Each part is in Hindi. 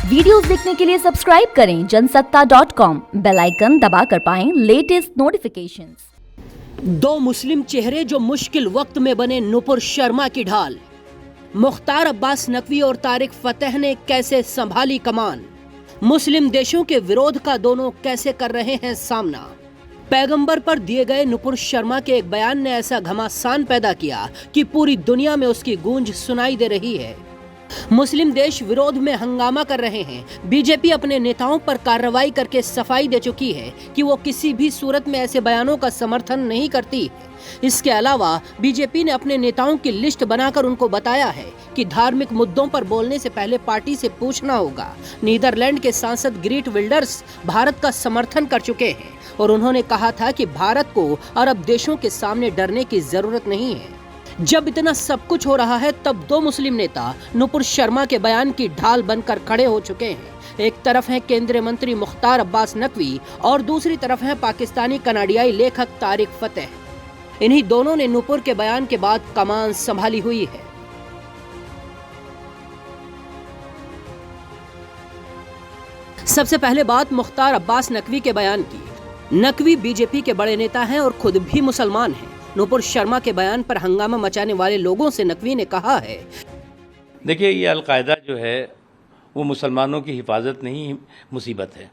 वीडियोस देखने के लिए सब्सक्राइब करें जनसत्ता.com, बेल आइकन दबाकर पाएं लेटेस्ट नोटिफिकेशंस। दो मुस्लिम चेहरे जो मुश्किल वक्त में बने नुपुर शर्मा की ढाल। मुख्तार अब्बास नकवी और तारिक फतेह ने कैसे संभाली कमान। मुस्लिम देशों के विरोध का दोनों कैसे कर रहे हैं सामना। पैगंबर पर दिए गए नुपुर शर्मा के एक बयान ने ऐसा घमासान पैदा किया कि पूरी दुनिया में उसकी गूंज सुनाई दे रही है। मुस्लिम देश विरोध में हंगामा कर रहे हैं। बीजेपी अपने नेताओं पर कार्रवाई करके सफाई दे चुकी है कि वो किसी भी सूरत में ऐसे बयानों का समर्थन नहीं करती। इसके अलावा बीजेपी ने अपने नेताओं की लिस्ट बनाकर उनको बताया है कि धार्मिक मुद्दों पर बोलने से पहले पार्टी से पूछना होगा। नीदरलैंड के सांसद ग्रीट विल्डर्स भारत का समर्थन कर चुके हैं और उन्होंने कहा था कि भारत को अरब देशों के सामने डरने की जरूरत नहीं है। जब इतना सब कुछ हो रहा है तब दो मुस्लिम नेता नुपुर शर्मा के बयान की ढाल बनकर खड़े हो चुके हैं। एक तरफ है केंद्रीय मंत्री मुख्तार अब्बास नकवी और दूसरी तरफ है पाकिस्तानी कनाडियाई लेखक तारिक फतेह। इन्हीं दोनों ने नुपुर के बयान के बाद कमान संभाली हुई है। सबसे पहले बात मुख्तार अब्बास नकवी के बयान की। नकवी बीजेपी के बड़े नेता हैं और खुद भी मुसलमान हैं। नुपुर शर्मा के बयान पर हंगामा मचाने वाले लोगों से नकवी ने कहा है, देखिए, ये अलकायदा जो है वो मुसलमानों की हिफाजत नहीं, मुसीबत है।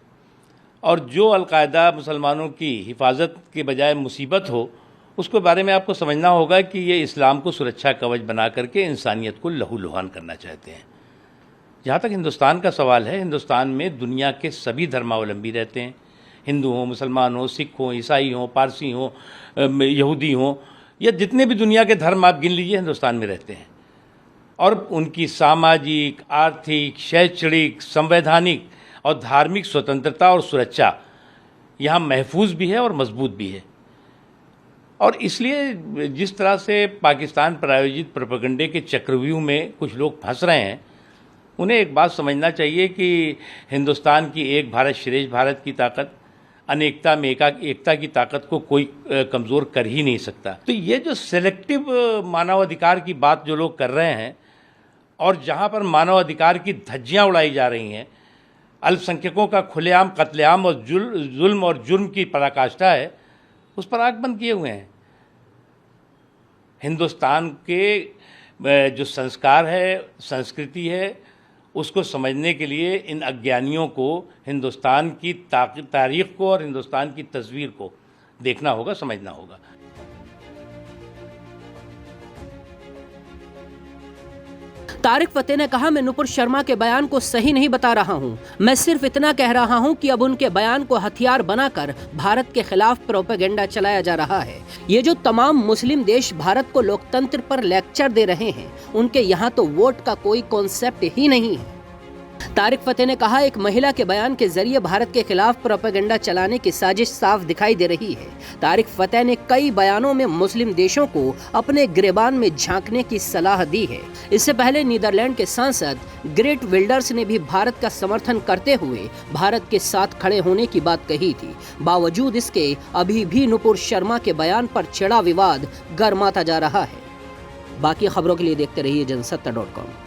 और जो अलकायदा मुसलमानों की हिफाजत के बजाय मुसीबत हो, उसके बारे में आपको समझना होगा कि ये इस्लाम को सुरक्षा कवच बना करके इंसानियत को लहूलुहान करना चाहते हैं। जहाँ तक हिंदुस्तान का सवाल है, हिंदुस्तान में दुनिया के सभी धर्मावलंबी रहते हैं। हिंदू हो, मुसलमान हो, सिख हो, ईसाई हो, पारसी हो, यहूदी हो, या जितने भी दुनिया के धर्म आप गिन लीजिए हिंदुस्तान में रहते हैं। और उनकी सामाजिक, आर्थिक, शैक्षणिक, संवैधानिक और धार्मिक स्वतंत्रता और सुरक्षा यहाँ महफूज भी है और मजबूत भी है। और इसलिए जिस तरह से पाकिस्तान प्रायोजित प्रोपेगेंडे के चक्रव्यूह में कुछ लोग फंस रहे हैं, उन्हें एक बात समझना चाहिए कि हिंदुस्तान की एक भारत श्रेष्ठ भारत की ताकत, अनेकता में एकता की ताकत को कोई कमज़ोर कर ही नहीं सकता। तो ये जो सेलेक्टिव मानवाधिकार की बात जो लोग कर रहे हैं और जहाँ पर मानवाधिकार की धज्जियाँ उड़ाई जा रही हैं, अल्पसंख्यकों का खुलेआम कत्लेआम और जुल्म और जुर्म की पराकाष्ठा है, उस पर आंख बंद किए हुए हैं। हिंदुस्तान के जो संस्कार है, संस्कृति है, उसको समझने के लिए इन अज्ञानियों को हिंदुस्तान की तारीख को और हिंदुस्तान की तस्वीर को देखना होगा, समझना होगा। तारिक फतेह ने कहा, मैं नुपुर शर्मा के बयान को सही नहीं बता रहा हूं। मैं सिर्फ इतना कह रहा हूं कि अब उनके बयान को हथियार बनाकर भारत के खिलाफ प्रोपेगेंडा चलाया जा रहा है। ये जो तमाम मुस्लिम देश भारत को लोकतंत्र पर लेक्चर दे रहे हैं, उनके यहाँ तो वोट का कोई कॉन्सेप्ट ही नहीं है। तारिक फतेह ने कहा, एक महिला के बयान के जरिए भारत के खिलाफ प्रोपेगेंडा चलाने की साजिश साफ दिखाई दे रही है। तारिक फतेह ने कई बयानों में मुस्लिम देशों को अपने गिरेबान में झांकने की सलाह दी है। इससे पहले नीदरलैंड के सांसद ग्रेट विल्डर्स ने भी भारत का समर्थन करते हुए भारत के साथ खड़े होने की बात कही थी। बावजूद इसके अभी भी नुपुर शर्मा के बयान पर छिड़ा विवाद गर्माता जा रहा है। बाकी खबरों के लिए देखते रहिए जनसत्ता.com।